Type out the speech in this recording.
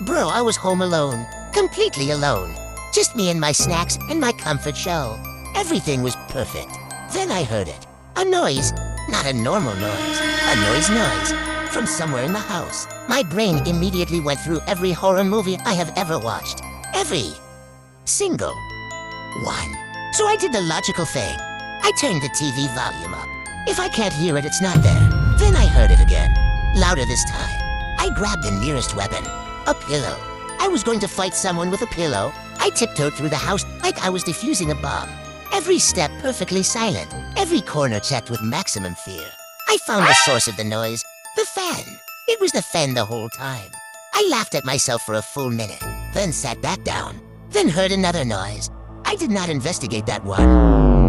Bro, I was home alone. Completely alone. Just me and my snacks and my comfort show. Everything was perfect. Then I heard it. A noise. Not a normal noise. A noise. From somewhere in the house. My brain immediately went through every horror movie I have ever watched. Every single one. So I did the logical thing. I turned the TV volume up. If I can't hear it, it's not there. Then I heard it again. Louder this time. I grabbed the nearest weapon. A pillow. I was going to fight someone with a pillow. I tiptoed through the house like I was defusing a bomb. Every step perfectly silent. Every corner checked with maximum fear. I found the source of the noise. The fan. It was the fan the whole time. I laughed at myself for a full minute, then sat back down, then heard another noise. I did not investigate that one.